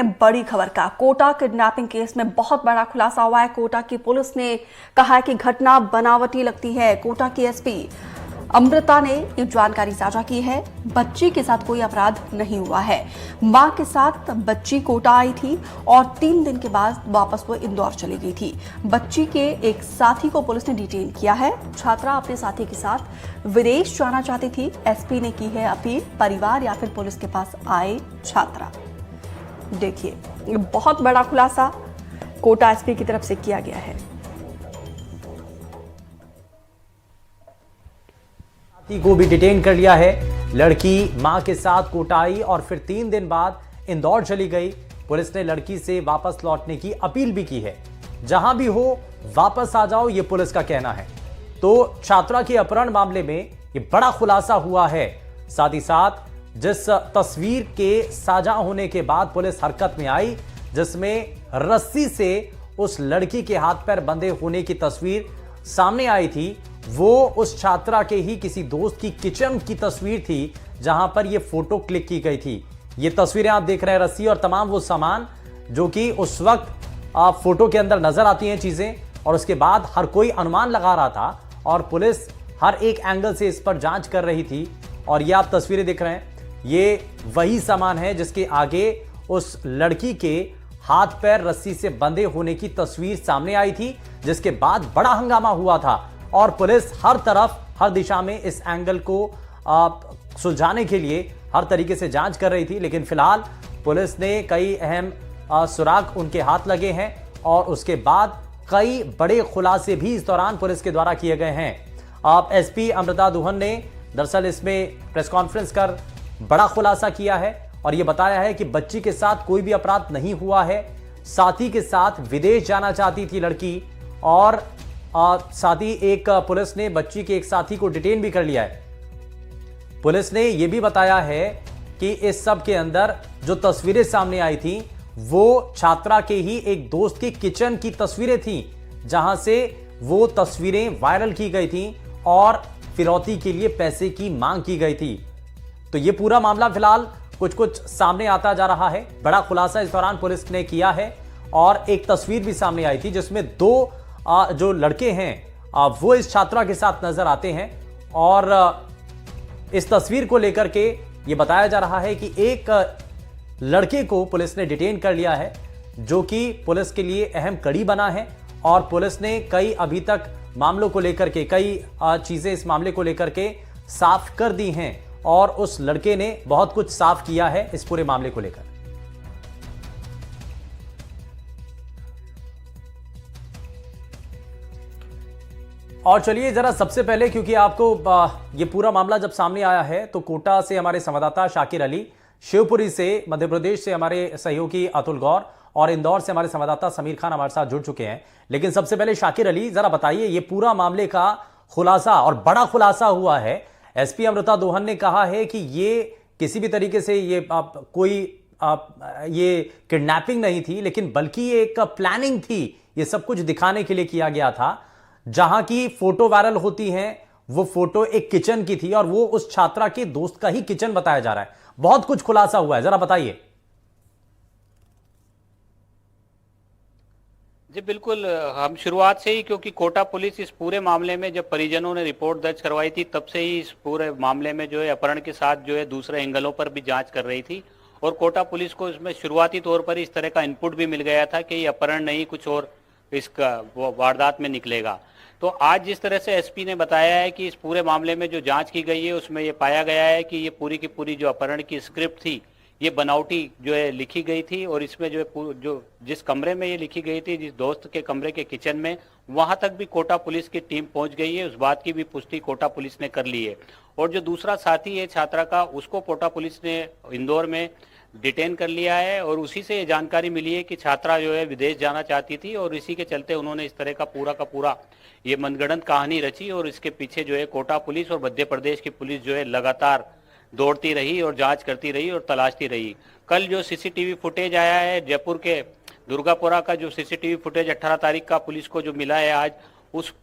बड़ी खबर का कोटा किडनैपिंग केस में बहुत बड़ा खुलासा हुआ है। कोटा की पुलिस ने कहा है कि घटना बनावटी लगती है। कोटा की एसपी अमृता ने ये जानकारी साझा की है। बच्ची के साथ कोई अपराध नहीं हुआ है। मां के साथ बच्ची कोटा आई थी और 3 दिन के बाद वापस वो इंदौर चली गई थी। बच्ची के एक साथी को पुलिस ने डिटेन किया है। छात्रा अपने साथी के साथ विदेश जाना चाहती थी। एसपी ने की है अपील, परिवार या फिर पुलिस के पास आए छात्रा। देखिए, बहुत बड़ा खुलासा कोटा एसपी की तरफ से किया गया है। को भी डिटेन कर लिया है। लड़की मां के साथ कोटा आई और फिर 3 दिन बाद इंदौर चली गई। पुलिस ने लड़की से वापस लौटने की अपील भी की है। जहां भी हो वापस आ जाओ, यह पुलिस का कहना है। तो छात्रा के अपहरण मामले में यह बड़ा खुलासा हुआ है। साथ ही साथ जिस तस्वीर के साझा होने के बाद पुलिस हरकत में आई, जिसमें रस्सी से उस लड़की के हाथ पैर बंधे होने की तस्वीर सामने आई थी, वो उस छात्रा के ही किसी दोस्त की किचन की तस्वीर थी, जहां पर यह फोटो क्लिक की गई थी। ये तस्वीरें आप देख रहे हैं, रस्सी और तमाम वो सामान जो कि उस वक्त फोटो के अंदर नजर आती हैं चीजें, और उसके बाद हर कोई अनुमान लगा रहा था और पुलिस हर एक एंगल से इस पर जांच कर रही थी। और ये आप तस्वीरें देख रहे हैं, ये वही सामान है जिसके आगे उस लड़की के हाथ पैर रस्सी से बंधे होने की तस्वीर सामने आई थी, जिसके बाद बड़ा हंगामा हुआ था और पुलिस हर तरफ हर दिशा में इस एंगल को सुलझाने के लिए हर तरीके से जांच कर रही थी। लेकिन फिलहाल पुलिस ने कई अहम सुराग उनके हाथ लगे हैं और उसके बाद कई बड़े खुलासे भी इस दौरान पुलिस के द्वारा किए गए हैं। एसपी अमृता दुहन ने दरअसल इसमें प्रेस कॉन्फ्रेंस कर बड़ा खुलासा किया है और यह बताया है कि बच्ची के साथ कोई भी अपराध नहीं हुआ है। साथी के साथ विदेश जाना चाहती थी लड़की, और साथ ही एक पुलिस ने बच्ची के एक साथी को डिटेन भी कर लिया है। पुलिस ने यह भी बताया है कि इस सब के अंदर जो तस्वीरें सामने आई थी, वो छात्रा के ही एक दोस्त की किचन की तस्वीरें थी, जहां से वो तस्वीरें वायरल की गई थी और फिरौती के लिए पैसे की मांग की गई थी। तो ये पूरा मामला फिलहाल कुछ सामने आता जा रहा है। बड़ा खुलासा इस दौरान पुलिस ने किया है और एक तस्वीर भी सामने आई थी जिसमें 2 जो लड़के हैं वो इस छात्रा के साथ नजर आते हैं। और इस तस्वीर को लेकर के ये बताया जा रहा है कि एक लड़के को पुलिस ने डिटेन कर लिया है, जो कि पुलिस के लिए अहम कड़ी बना है। और पुलिस ने कई अभी तक मामलों को लेकर के कई चीजें इस मामले को लेकर के साफ कर दी हैं और उस लड़के ने बहुत कुछ साफ किया है इस पूरे मामले को लेकर। और चलिए जरा सबसे पहले, क्योंकि आपको ये पूरा मामला जब सामने आया है तो कोटा से हमारे संवाददाता शाकिर अली, शिवपुरी से मध्य प्रदेश से हमारे सहयोगी अतुल गौर और इंदौर से हमारे संवाददाता समीर खान हमारे साथ जुड़ चुके हैं। लेकिन सबसे पहले शाकिर अली, जरा बताइए, ये पूरा मामले का खुलासा और बड़ा खुलासा हुआ है। एसपी अमृता दुहन ने कहा है कि ये किसी भी तरीके से ये ये किडनैपिंग नहीं थी, लेकिन बल्कि एक प्लानिंग थी। ये सब कुछ दिखाने के लिए किया गया था। जहां की फोटो वायरल होती है, वो फोटो एक किचन की थी और वो उस छात्रा के दोस्त का ही किचन बताया जा रहा है। बहुत कुछ खुलासा हुआ है, जरा बताइए। जी बिल्कुल, हम शुरुआत से ही, क्योंकि कोटा पुलिस इस पूरे मामले में जब परिजनों ने रिपोर्ट दर्ज करवाई थी, तब से ही इस पूरे मामले में जो है अपहरण के साथ जो है दूसरे एंगलों पर भी जांच कर रही थी। और कोटा पुलिस को इसमें शुरुआती तौर पर इस तरह का इनपुट भी मिल गया था कि ये अपहरण नहीं, कुछ और इसका वारदात में निकलेगा। तो आज जिस तरह से एसपी ने बताया है कि इस पूरे मामले में जो जांच की गई है उसमें ये पाया गया है कि ये पूरी की पूरी जो अपहरण की स्क्रिप्ट थी, ये बनावटी जो है लिखी गई थी। और इसमें जो है जो जिस कमरे में ये लिखी गई थी, जिस दोस्त के कमरे के किचन में, वहां तक भी कोटा पुलिस की टीम पहुंच गई है। उस बात की भी पुष्टि कोटा पुलिस ने कर ली है। और जो दूसरा साथी है छात्रा का, उसको कोटा पुलिस ने इंदौर में डिटेन कर लिया है। और उसी से ये जानकारी मिली है कि छात्रा जो है विदेश जाना चाहती थी और इसी के चलते उन्होंने इस तरह का पूरा ये मनगढ़ंत कहानी रची। और इसके पीछे जो है कोटा पुलिस और मध्य प्रदेश की पुलिस जो है लगातार दौड़ती रही और जांच करती रही और तलाशती रही। कल जो सीसीटीवी फुटेज आया है जयपुर के दुर्गापुरा का, जो सीसीटीवी फुटेज 18 तारीख का पुलिस को जो मिला है आज, उस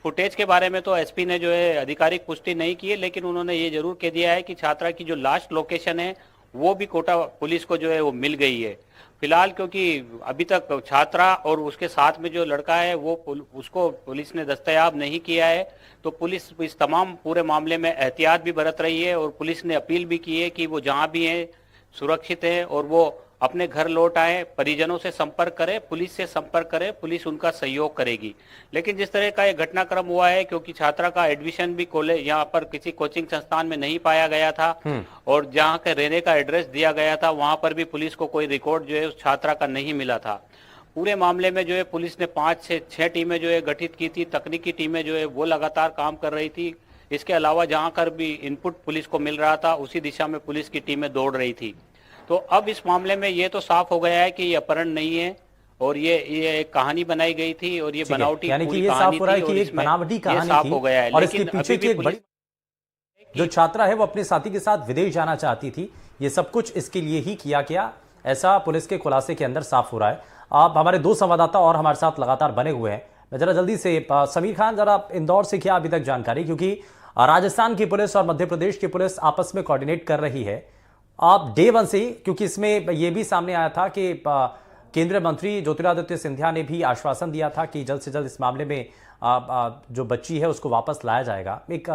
फुटेज के बारे में तो एसपी ने जो है आधिकारिक पुष्टि नहीं की है, लेकिन उन्होंने ये जरूर कह दिया है कि छात्रा की जो लास्ट लोकेशन है वो भी कोटा पुलिस को जो है वो मिल गई है। फिलहाल क्योंकि अभी तक छात्रा और उसके साथ में जो लड़का है वो उसको पुलिस ने दस्तयाब नहीं किया है, तो पुलिस इस तमाम पूरे मामले में एहतियात भी बरत रही है और पुलिस ने अपील भी की है कि वो जहां भी हैं सुरक्षित हैं और वो अपने घर लौट आए, परिजनों से संपर्क करें, पुलिस से संपर्क करें, पुलिस उनका सहयोग करेगी। लेकिन जिस तरह का ये घटनाक्रम हुआ है, क्योंकि छात्रा का एडमिशन भी कॉलेज यहाँ पर किसी कोचिंग संस्थान में नहीं पाया गया था और जहाँ के रहने का एड्रेस दिया गया था वहां पर भी पुलिस को कोई रिकॉर्ड जो है उस छात्रा का नहीं मिला था। पूरे मामले में जो है पुलिस ने 5 से 6 टीमें जो है गठित की थी, तकनीकी टीमें जो है वो लगातार काम कर रही थी। इसके अलावा जहां कर भी इनपुट पुलिस को मिल रहा था उसी दिशा में पुलिस की टीमें दौड़ रही थी। तो अब इस मामले में ये तो साफ हो गया है कि ये अपहरण नहीं है और ये एक कहानी बनाई गई थी और ये बनावटी यानी कि पूरी ये साफ कहानी हो रहा है थी कि और एक इसमें बनावटी ये कहानी साफ थी हो गया है। और इसके लेकिन पीछे अभी की भी एक बड़ी पुलिस जो छात्रा है वो अपने साथी के साथ विदेश जाना चाहती थी, ये सब कुछ इसके लिए ही किया गया, ऐसा पुलिस के खुलासे के अंदर साफ हो रहा है। आप हमारे 2 संवाददाता और हमारे साथ लगातार बने हुए हैं। मैं जरा जल्दी से समीर खान, जरा इंदौर से क्या अभी तक जानकारी, क्योंकि राजस्थान की पुलिस और मध्य प्रदेश की पुलिस आपस में कोऑर्डिनेट कर रही है। आप डे 1 से ही, क्योंकि इसमें यह भी सामने आया था कि केंद्रीय मंत्री ज्योतिरादित्य सिंधिया ने भी आश्वासन दिया था कि जल्द से जल्द इस मामले में जो बच्ची है उसको वापस लाया जाएगा। एक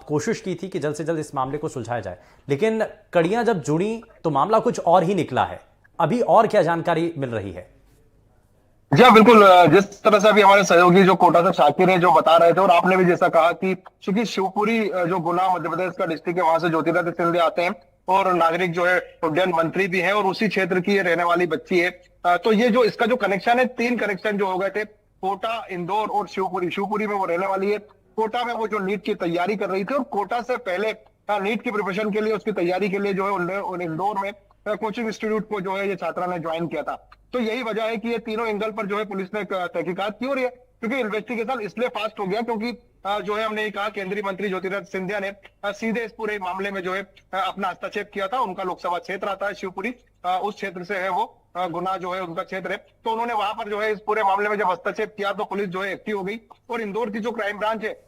कोशिश की थी कि जल्द से जल्द इस मामले को सुलझाया जाए, लेकिन कड़ियां जब जुड़ी तो मामला कुछ और ही निकला है। अभी और क्या जानकारी मिल रही है? जी हाँ, बिल्कुल। जिस तरह से अभी हमारे सहयोगी जो कोटा से शाकिर है जो बता रहे थे और आपने भी जैसा कहा कि चूंकि शिवपुरी जो गुना मध्य प्रदेश का डिस्ट्रिक्ट है वहां से ज्योतिरादित्य सिंधिया आते हैं और नागरिक जो है उड्डयन मंत्री भी है और उसी क्षेत्र की रहने वाली बच्ची है। तो ये जो इसका जो कनेक्शन है, 3 कनेक्शन जो हो गए थे, कोटा, इंदौर और शिवपुरी। शिवपुरी में वो रहने वाली है, कोटा में वो जो नीट की तैयारी कर रही थी और कोटा से पहले नीट की प्रिपरेशन के लिए, उसकी तैयारी के लिए जो है इंदौर में कोचिंग इंस्टीट्यूट को जो है ये छात्रा ने ज्वाइन किया था। तो यही वजह है कि ये तीनों एंगल पर जो है पुलिस ने तहकीकात की और ये क्योंकि इन्वेस्टिगेशन इसलिए फास्ट हो गया क्योंकि जो है हमने ये कहा केंद्रीय मंत्री ज्योतिरादित्य सिंधिया ने सीधे इस पूरे मामले में जो है अपना हस्तक्षेप किया था। उनका लोकसभा क्षेत्र आता है शिवपुरी, उस क्षेत्र से है वो, गुना जो है उनका क्षेत्र है। तो उन्होंने वहां पर जो है इस पूरे मामले में जब हस्तक्षेप किया तो पुलिस जो है एक्टिव हो गई और इंदौर की जो क्राइम ब्रांच है,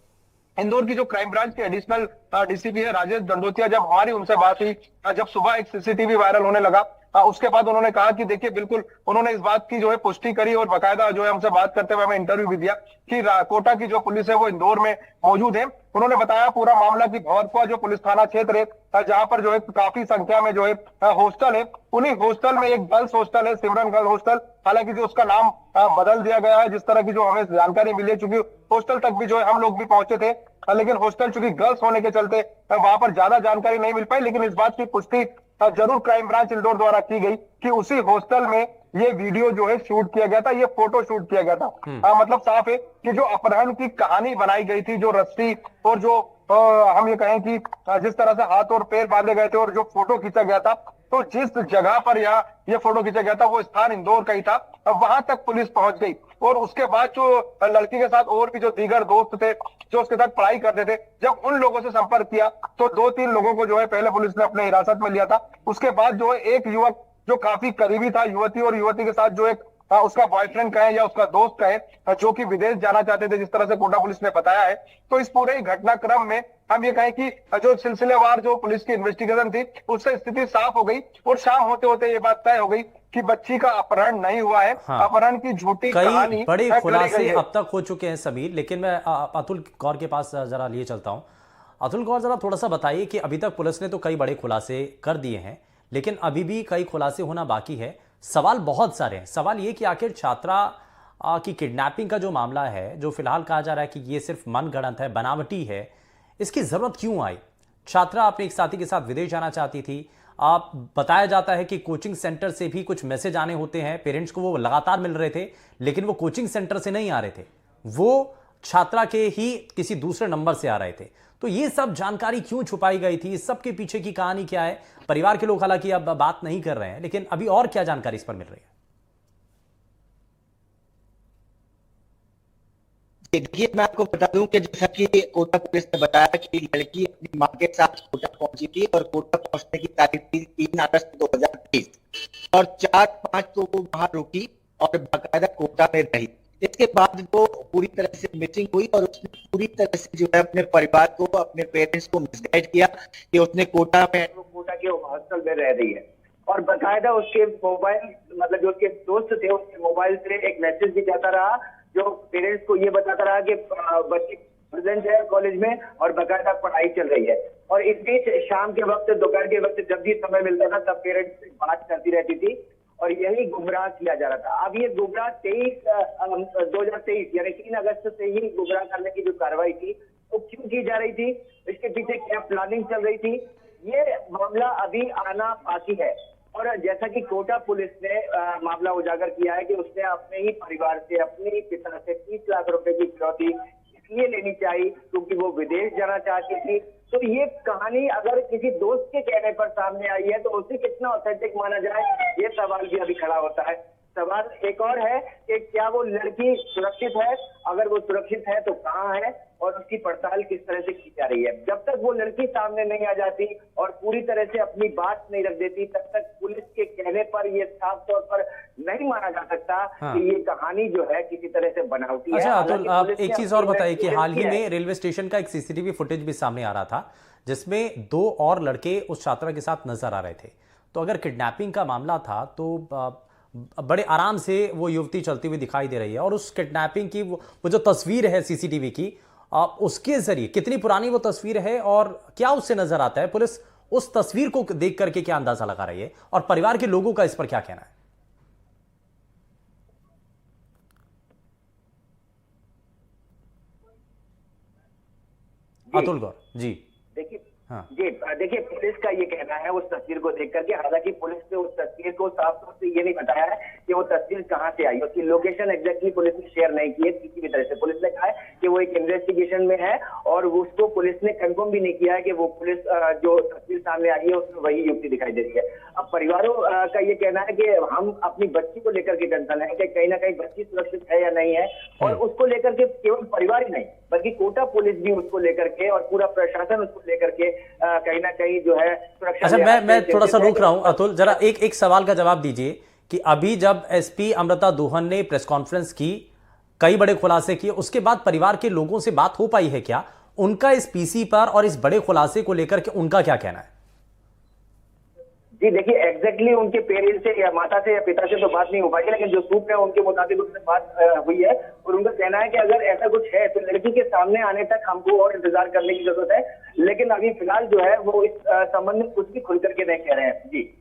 इंदौर की जो क्राइम ब्रांच के एडिशनल डीसीपी है राजेश दंडोतिया, जब हमारी उनसे बात हुई, जब सुबह एक सीसीटीवी वायरल होने लगा, उसके बाद उन्होंने कहा कि देखिए बिल्कुल उन्होंने इस बात की जो है पुष्टि करी और बाकायदा जो है हमसे बात करते हुए हमें इंटरव्यू भी दिया कि कोटा की जो पुलिस है वो इंदौर में मौजूद है। उन्होंने बताया पूरा मामला की भंवरपुरा जो पुलिस थाना क्षेत्र है जहां पर जो है काफी संख्या में जो है हॉस्टल है, उन्हीं हॉस्टल में एक गर्ल्स हॉस्टल है, सिमरन गर्ल हॉस्टल। हालांकि जो उसका नाम बदल दिया गया है, जिस तरह की जो हमें जानकारी मिली है, चूंकि हॉस्टल तक भी जो है हम लोग भी पहुंचे थे, लेकिन हॉस्टल चूंकि गर्ल्स होने के चलते वहां पर ज्यादा जानकारी नहीं मिल पाई। लेकिन इस बात की पुष्टि जरूर क्राइम ब्रांच इंदौर द्वारा की गई कि उसी हॉस्टल में ये वीडियो जो है शूट किया गया था, ये फोटो शूट किया गया था। मतलब साफ है कि जो अपहरण की कहानी बनाई गई थी, जो रस्सी और जो हम ये कहें कि जिस तरह से हाथ और पैर बांधे गए थे और जो फोटो खींचा गया था, तो जिस जगह पर ये फोटो खींचा गया था वो स्थान इंदौर का ही था। वहां तक पुलिस पहुंच गई और उसके बाद जो लड़की के साथ और भी जो दीगर दोस्त थे जो उसके साथ पढ़ाई करते थे, जब उन लोगों से संपर्क किया तो 2-3 लोगों को जो है पहले पुलिस ने अपने हिरासत में लिया था। उसके बाद जो है एक युवक जो काफी करीबी था युवती और युवती के साथ जो एक उसका बॉयफ्रेंड कहे या उसका दोस्त कहे जो कि विदेश जाना चाहते थे, जिस तरह से कोटा पुलिस ने बताया है। तो इस पूरे घटनाक्रम में हम ये कहें कि जो सिलसिलेवार जो पुलिस की इन्वेस्टिगेशन थी उससे स्थिति साफ हो गई और शाम होते होते ये बात तय हो गई कि बच्ची का अपहरण नहीं हुआ है। हाँ। अपहरण की झूठी कहानी बड़े खुलासे अब तक हो चुके हैं समीर, लेकिन मैं अतुल गौर के पास जरा लिए चलता हूं। अतुल गौर, जरा थोड़ा सा बताइए कि अभी तक पुलिस ने तो कई बड़े खुलासे कर दिए हैं, लेकिन अभी भी कई खुलासे होना बाकी है। सवाल बहुत सारे हैं। सवाल ये कि आखिर छात्रा की किडनैपिंग का जो मामला है, जो फिलहाल कहा जा रहा है कि ये सिर्फ मनगढ़ंत है, बनावटी है, इसकी जरूरत क्यों आई? छात्रा अपने एक साथी के साथ विदेश जाना चाहती थी। आप बताया जाता है कि कोचिंग सेंटर से भी कुछ मैसेज आने होते हैं, पेरेंट्स को वो लगातार मिल रहे थे, लेकिन वो कोचिंग सेंटर से नहीं आ रहे थे, वो छात्रा के ही किसी दूसरे नंबर से आ रहे थे। तो ये सब जानकारी क्यों छुपाई गई थी? इस सब के पीछे की कहानी क्या है? परिवार के लोग हालांकि अब बात नहीं कर रहे हैं, लेकिन अभी और क्या जानकारी इस पर मिल रही है? देखिए, मैं आपको बता दूं कि जैसा कि कोटा पुलिस ने बताया कि लड़की अपनी मां के साथ कोटा पहुंची थी और कोटा पहुंचने की तारीख थी 3 अगस्त 2023 और 4-5 तो वो वहां रुकी और बाकायदा कोटा में रही। इसके बाद वो पूरी तरह से मिसिंग हुई और उसने पूरी तरह से जो है अपने परिवार को, अपने पेरेंट्स को मिसगाइड किया कि उसने कोटा के हॉस्टल में रह रही है और बकायदा उसके मोबाइल, मतलब जो उसके दोस्त थे, उसके मोबाइल से एक मैसेज भी जाता रहा जो पेरेंट्स को ये बताता रहा कि बच्ची प्रेजेंट है कॉलेज में और बकायदा पढ़ाई चल रही है। और इस बीच शाम के वक्त, दोपहर के वक्त जब भी समय मिलता था तब पेरेंट्स से बात करती रहती थी और यही गुमराह किया जा रहा था। अब ये गुमराह 2023 यानी 3 अगस्त से ही गुमराह करने की जो कार्रवाई थी वो क्यों की जा रही थी, इसके पीछे क्या प्लानिंग चल रही थी, ये मामला अभी आना बाकी है। और जैसा कि कोटा पुलिस ने मामला उजागर किया है कि उसने अपने ही परिवार से, अपने ही पिता से 30 लाख रुपए की फिरौती इसलिए लेनी चाहिए क्योंकि वो विदेश जाना चाहती थी। तो ये कहानी अगर किसी दोस्त के कहने पर सामने आई है तो उसे कितना ऑथेंटिक माना जाए, ये सवाल भी अभी खड़ा होता है। सवाल एक और है कि क्या वो लड़की सुरक्षित है, अगर वो सुरक्षित है तो कहाँ है और उसकी पड़ताल किस तरह से की जा रही है। जब तक वो लड़की सामने नहीं आ जाती और पूरी तरह से अपनी बात नहीं रख देती तब तक पुलिस के कहने पर ये साफ तौर पर नहीं माना जा सकता कि ये कहानी जो है किसी तरह से बनावटी है। अच्छा अतुल, हालांकि आप पुलिस एक ने चीज अपनी और बताइए कि हाल ही इन्वेस्टिगेशन में रेलवे स्टेशन का एक सीसीटीवी फुटेज भी सामने आ रहा था जिसमें 2 और लड़के उस छात्रा के साथ नजर आ रहे थे। तो अगर किडनैपिंग का मामला था तो बड़े आराम से वो युवती चलती हुई दिखाई दे रही है और उस किडनैपिंग की वो जो तस्वीर है सीसीटीवी की, उसके जरिए कितनी पुरानी वो तस्वीर है और क्या उससे नजर आता है, पुलिस उस तस्वीर को देख करके क्या अंदाजा लगा रही है और परिवार के लोगों का इस पर क्या कहना है? अतुल गौर जी। देखिए हाँ। जी देखिए, पुलिस का ये कहना है उस तस्वीर को देख करके, हालांकि पुलिस ने उस तस्वीर को साफ तौर से ये नहीं बताया है कि वो तस्वीर कहाँ से आई, उसकी लोकेशन एग्जैक्टली पुलिस ने शेयर नहीं की है किसी भी तरह से। पुलिस ने कहा है कि वो एक इन्वेस्टिगेशन में है और उसको पुलिस ने कंफर्म भी नहीं किया है कि वो पुलिस जो तस्वीर सामने आई है उसमें वही युवती दिखाई दे रही है। अब परिवारों का ये कहना है कि हम अपनी बच्ची को लेकर के टेंशन है कि कहीं ना कहीं बच्ची सुरक्षित है या नहीं है, और उसको लेकर के केवल परिवार ही नहीं बल्कि कोटा पुलिस भी उसको लेकर के और पूरा प्रशासन उसको लेकर के कहीं ना कहीं जो है सुरक्षा। अच्छा, मैं थोड़ा सा रोक रहा हूं अतुल, जरा एक सवाल का जवाब दीजिए कि अभी जब एसपी अमृता दोहन ने प्रेस कॉन्फ्रेंस की, कई बड़े खुलासे किए, उसके बाद परिवार के लोगों से बात हो पाई है क्या? उनका इस पीसी पर और इस बड़े खुलासे को लेकर के उनका क्या कहना है? जी देखिए, एग्जैक्टली उनके पेरेंट्स से या माता से या पिता से तो बात नहीं हो पाई, लेकिन जो सूप है उनके मुताबिक उनसे बात हुई है और उनका कहना है कि अगर ऐसा कुछ है तो लड़की के सामने आने तक हमको और इंतजार करने की जरूरत है, लेकिन अभी फिलहाल जो है वो इस संबंध में कुछ भी खुल करके नहीं कह रहे हैं। जी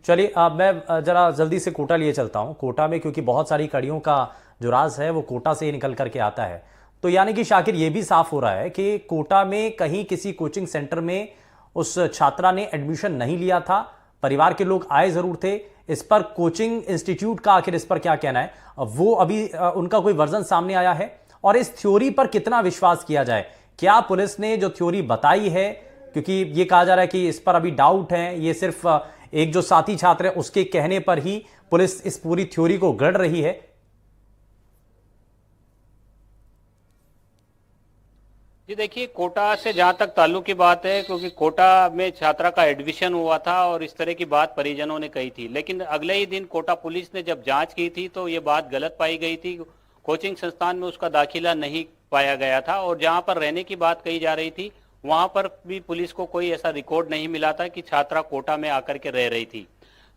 चलिए, अब मैं जरा जल्दी से कोटा लिए चलता हूं। कोटा में क्योंकि बहुत सारी कड़ियों का जो राज है वो कोटा से ही निकल करके आता है, तो यानी कि शाकिर ये भी साफ हो रहा है कि कोटा में कहीं किसी कोचिंग सेंटर में उस छात्रा ने एडमिशन नहीं लिया था, परिवार के लोग आए जरूर थे। इस पर कोचिंग इंस्टीट्यूट का आखिर इस पर क्या कहना है, वो अभी उनका कोई वर्जन सामने आया है? और इस थ्योरी पर कितना विश्वास किया जाए? क्या पुलिस ने जो थ्योरी बताई है, क्योंकि ये कहा जा रहा है कि इस पर अभी डाउट है, ये सिर्फ एक जो साथी छात्र है उसके कहने पर ही पुलिस इस पूरी थ्योरी को गढ़ रही है? जी देखिए, कोटा से जहां तक ताल्लुक की बात है, क्योंकि कोटा में छात्रा का एडमिशन हुआ था और इस तरह की बात परिजनों ने कही थी, लेकिन अगले ही दिन कोटा पुलिस ने जब जांच की थी तो ये बात गलत पाई गई थी। कोचिंग संस्थान में उसका दाखिला नहीं पाया गया था और जहां पर रहने की बात कही जा रही थी वहां पर भी पुलिस को कोई ऐसा रिकॉर्ड नहीं मिला था कि छात्रा कोटा में आकर के रह रही थी।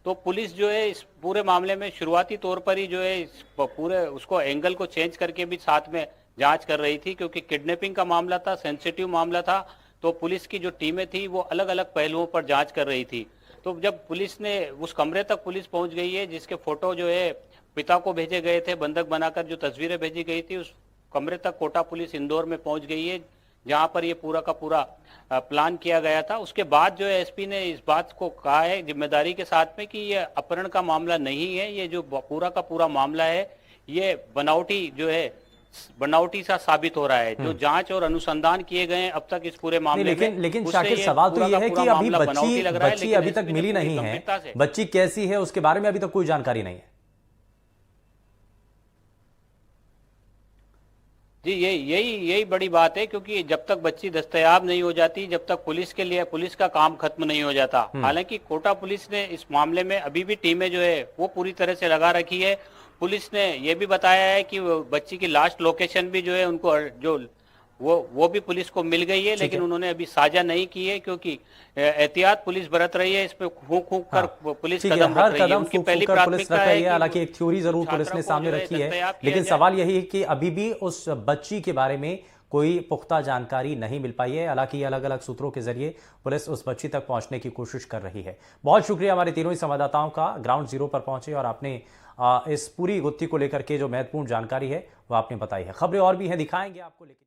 तो पुलिस जो है इस पूरे मामले में शुरुआती तौर पर ही जो है पूरे उसको एंगल को चेंज करके भी साथ में जांच कर रही थी, क्योंकि किडनैपिंग का मामला था, सेंसिटिव मामला था, तो पुलिस की जो टीमें थी वो अलग अलग पहलुओं पर जांच कर रही थी। तो जब पुलिस ने उस कमरे तक पुलिस पहुंच गई है जिसके फोटो जो है पिता को भेजे गए थे, बंधक बनाकर जो तस्वीरें भेजी गई थी, उस कमरे तक कोटा पुलिस इंदौर में पहुंच गई है जहां पर ये पूरा का पूरा प्लान किया गया था। उसके बाद जो है एसपी ने इस बात को कहा है जिम्मेदारी के साथ में कि ये अपहरण का मामला नहीं है, ये जो पूरा का पूरा मामला है ये बनावटी सा साबित हो रहा है। जो जांच और अनुसंधान किए गए हैं अब तक इस पूरे मामले में, लेकिन शाकिर सवाल तो ये है कि अभी बच्ची अभी तक मिली नहीं है, बच्ची कैसी है उसके बारे में अभी तक कोई जानकारी नहीं है। जी यही बड़ी बात है, क्योंकि जब तक बच्ची दस्तयाब नहीं हो जाती, जब तक पुलिस का काम खत्म नहीं हो जाता। हालांकि कोटा पुलिस ने इस मामले में अभी भी टीमें जो है वो पूरी तरह से लगा रखी है। पुलिस ने यह भी बताया है कि बच्ची की लास्ट लोकेशन भी जो है उनको जो वो भी पुलिस को मिल गई है, लेकिन उन्होंने अभी साझा नहीं की है, क्योंकि एहतियात पुलिस बरत रही है। इस पे फूंक फूंक कर पुलिस ठीक है, कदम हर रख रही है। कदम उनकी फूंक पहली फूंक कर पुलिस प्राथमिकता रख है रही है। कि हालांकि एक थ्योरी जरूर पुलिस छात्रा ने को सामने जो है रखी है, दस्तयाब किया लेकिन जाए। सवाल यही है कि अभी भी उस बच्ची के बारे में कोई पुख्ता जानकारी नहीं मिल पाई है। हालांकि अलग अलग सूत्रों के जरिए पुलिस उस बच्ची तक पहुंचने की कोशिश कर रही है। बहुत शुक्रिया हमारे तीनों ही संवाददाताओं का, ग्राउंड जीरो पर पहुंचे और आपने इस पूरी गुत्थी को लेकर के जो महत्वपूर्ण जानकारी है वो आपने बताई है। खबरें और भी हैं, दिखाएंगे आपको, लेकिन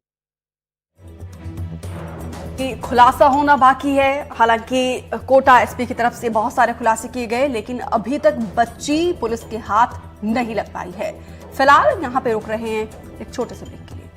कि खुलासा होना बाकी है। हालांकि कोटा एसपी की तरफ से बहुत सारे खुलासे किए गए, लेकिन अभी तक बच्ची पुलिस के हाथ नहीं लग पाई है। फिलहाल यहां पे रुक रहे हैं एक छोटे से ब्रेक के लिए।